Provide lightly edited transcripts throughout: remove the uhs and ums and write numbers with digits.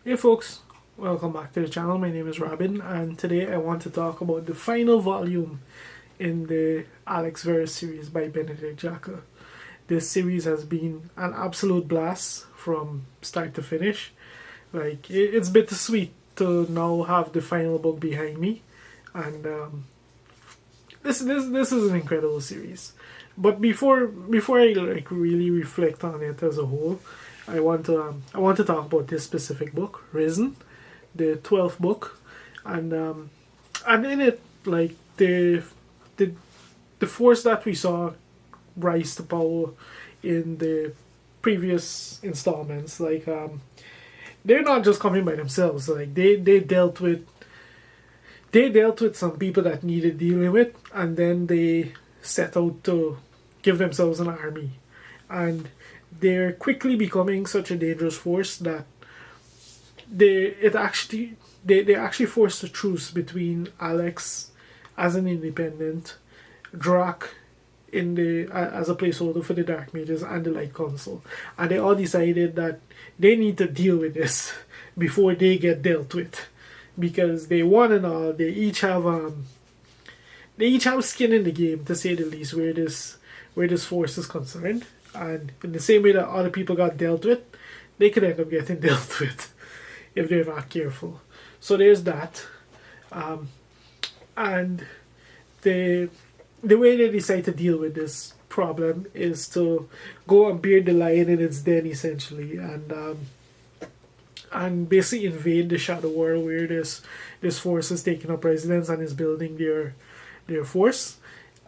Hey folks, welcome back to the channel. My name is Robin, and today I want to talk about the final volume in the Alex Verus series by Benedict Jacka. This series has been an absolute blast from start to finish. It's bittersweet to now have the final book behind me, and this is an incredible series. But before I really reflect on it as a whole, I want to talk about this specific book, Risen, the 12th book, and and in it, the the force that we saw rise to power in the previous installments, they're not just coming by themselves. They dealt with some people that needed dealing with, and then they set out to give themselves an army, and they're quickly becoming such a dangerous force that they actually forced a truce between Alex as an independent, Drac in the as a placeholder for the Dark Mages and the Light Council, and they all decided that they need to deal with this before they get dealt with, because they one and all they each have skin in the game, to say the least, where this force is concerned, and in the same way that other people got dealt with, they could end up getting dealt with if they're not careful. So there's that, and the the way they decide to deal with this problem is to go and beard the lion in its den, essentially, and basically invade the Shadow World, where this force is taking up residence and is building their force,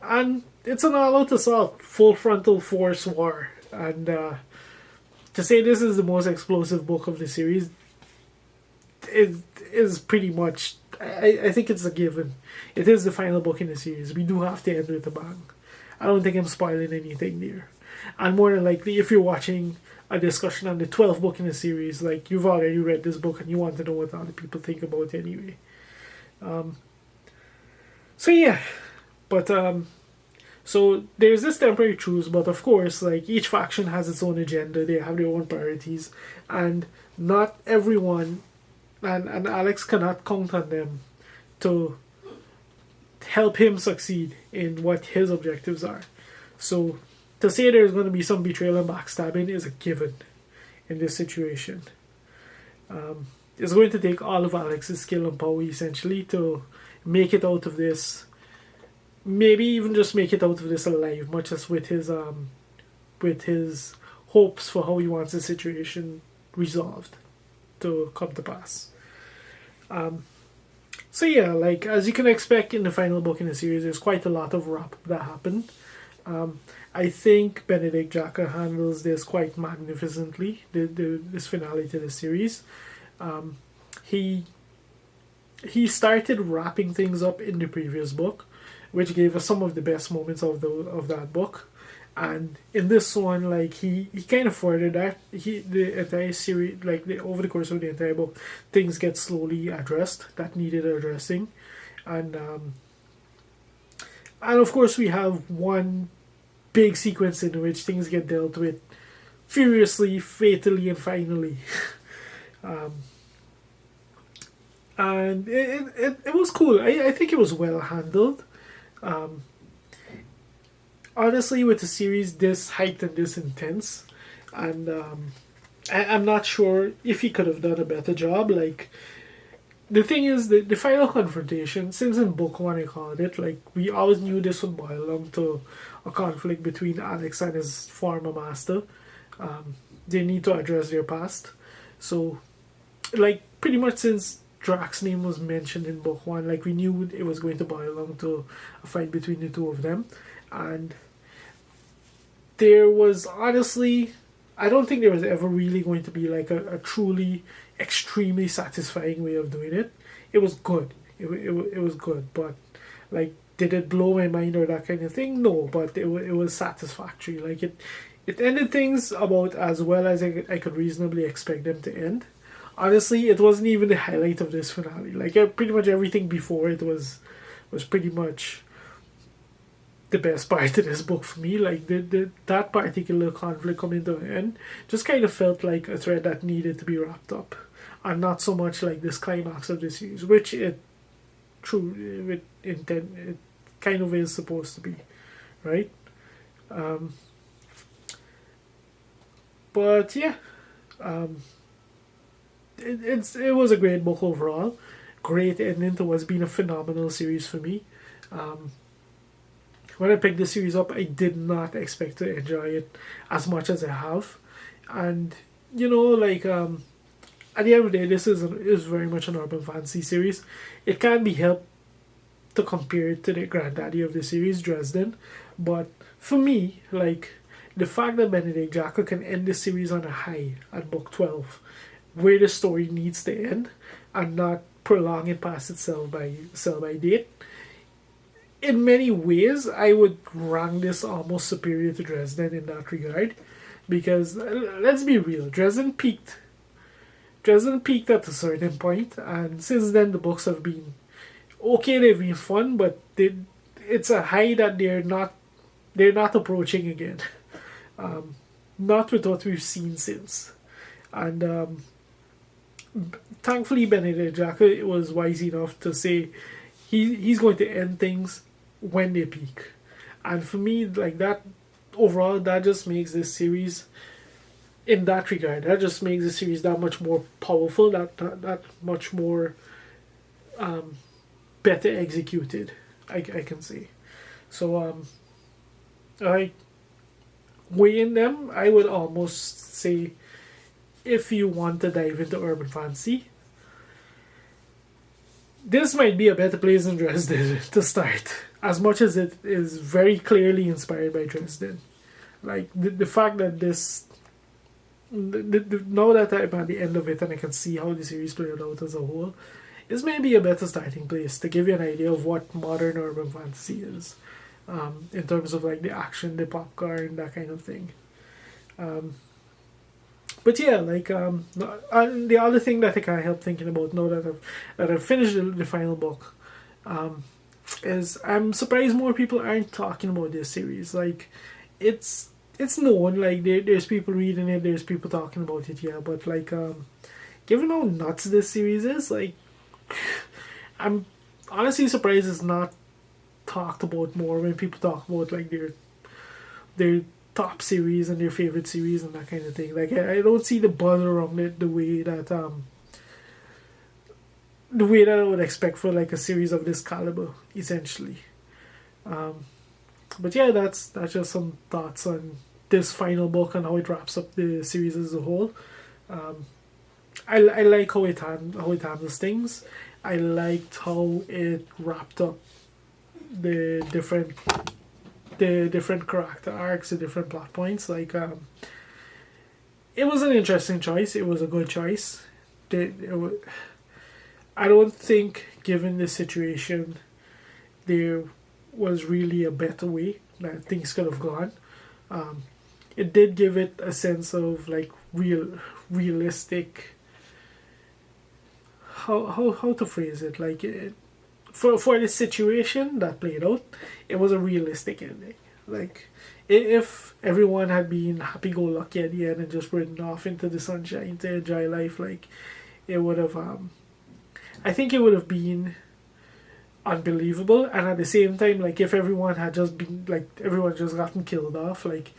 and it's an all-out assault, full frontal force war, and to say this is the most explosive book of the series, it is pretty much. I think it's a given. It is the final book in the series. We do have to end with a bang. I don't think I'm spoiling anything there. And more than likely, if you're watching a discussion on the 12th book in the series, like, you've already read this book and you want to know what other people think about it anyway. So yeah, but so there's this temporary truce, but of course, like, each faction has its own agenda. They have their own priorities, and not everyone, and Alex cannot count on them to help him succeed in what his objectives are. So to say there's going to be some betrayal and backstabbing is a given in this situation. It's going to take all of Alex's skill and power, essentially, to make it out of this. Maybe even just make it out of this alive, much as with his hopes for how he wants the situation resolved to come to pass. So yeah, like, as you can expect in the final book in the series, there's quite a lot of rap that happened. I think Benedict Jacka handles this quite magnificently. This finale to the series, he started wrapping things up in the previous book, which gave us some of the best moments of that book. And in this one, like, he kind of furthered that. The entire series, over the course of the entire book, things get slowly addressed that needed addressing, and of course we have one big sequence in which things get dealt with furiously, fatally, and finally. And it was cool. I think it was well handled. Honestly, with the series this hyped and this intense, and I'm not sure if he could have done a better job. Like, the thing is, the final confrontation, since in book one I called it, like, we always knew this would boil down to a conflict between Alex and his former master. They need to address their past. So, like, pretty much since Drac's name was mentioned in book one, like, we knew it was going to boil down to a fight between the two of them. And there was, honestly, I don't think there was ever really going to be like a truly extremely satisfying way of doing it. It was good. It was good, but, like, did it blow my mind or that kind of thing? No, but it was satisfactory. Like, it ended things about as well as I could reasonably expect them to end. Honestly, it wasn't even the highlight of this finale. Like, pretty much everything before it was pretty much the best part of this book for me. Like that particular conflict coming to an end just kind of felt like a thread that needed to be wrapped up, and not so much like this climax of the series, which it true with intent it kind of is supposed to be, right? Um, but yeah, um, it was a great book overall. Great ending to what's been a phenomenal series for me. Um, when I picked the series up, I did not expect to enjoy it as much as I have, and like at the end of the day, this is very much an urban fantasy series. It can't be helped to compare it to the granddaddy of the series, Dresden, but for me, like the fact that Benedict Jacka can end the series on a high at book 12, where the story needs to end, and not prolong it past itself by sell by date. In many ways, I would rank this almost superior to Dresden in that regard, because let's be real, Dresden peaked at a certain point, and since then the books have been okay. They've been fun, but it's a high that they're not approaching again. Not with what we've seen since, and thankfully Benedict Jacka was wise enough to say he's going to end things when they peak, and for me, like that overall, that just makes this series, in that regard, that just makes the series that much more powerful, that much more better executed, I can say. So I weighing them, I would almost say, if you want to dive into urban fantasy, this might be a better place than Dresden to start, as much as it is very clearly inspired by Dresden. Like the fact that this, now that I'm at the end of it and I can see how the series played out as a whole, is maybe a better starting place to give you an idea of what modern urban fantasy is, in terms of like the action, the popcorn, that kind of thing. But yeah, like and the other thing that I can't help thinking about now that I've finished the final book, is I'm surprised more people aren't talking about this series. Like, it's known, like there's people reading it, there's people talking about it, yeah. But like, given how nuts this series is, like, I'm honestly surprised it's not talked about more when people talk about like their top series and their favorite series and that kind of thing. Like, I don't see the buzz around it the way that I would expect for like a series of this caliber, essentially. But yeah, that's just some thoughts on this final book and how it wraps up the series as a whole. I like how it handles things. I liked how it wrapped up the different character arcs, the different plot points. Like, it was an interesting choice. It was a good choice. I don't think, given the situation, there was really a better way that things could have gone. It did give it a sense of like realistic. How to phrase it? Like, for the situation that played out, it was a realistic ending. Like, if everyone had been happy-go-lucky at the end and just ridden off into the sunshine to enjoy life, like, it would have. I think it would have been unbelievable, and at the same time, like, if everyone had just been like everyone just gotten killed off, like,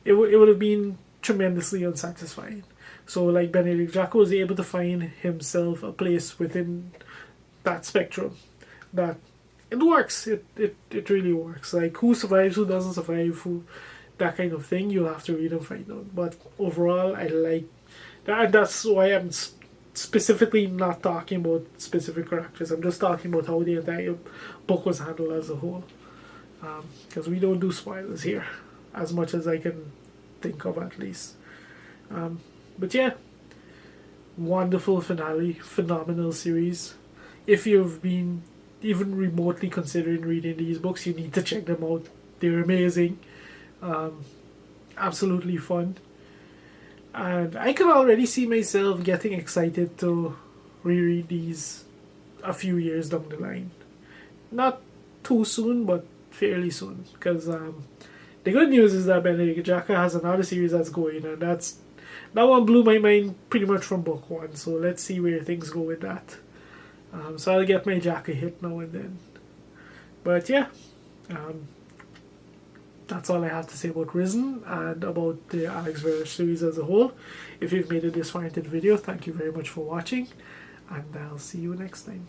it would have been tremendously unsatisfying. So like Benedict Jacka was able to find himself a place within that spectrum that it works. It really works. Like, who survives, who doesn't survive, who, that kind of thing, you'll have to read and find out. But overall, I like that. That's why I'm specifically not talking about specific characters. I'm just talking about how the entire book was handled as a whole. Because we don't do spoilers here, as much as I can think of, at least. But yeah, wonderful finale, phenomenal series. If you've been even remotely considering reading these books, you need to check them out. They're amazing, absolutely fun, and I can already see myself getting excited to reread these a few years down the line. Not too soon, but fairly soon, because the good news is that Benedict Jacka has another series that's going, and that one blew my mind pretty much from book one. So let's see where things go with that. So I'll get my Jacka hit now and then. But yeah, that's all I have to say about Risen and about the Alex Verge series as a whole. If you've made it this far into the video, thank you very much for watching, and I'll see you next time.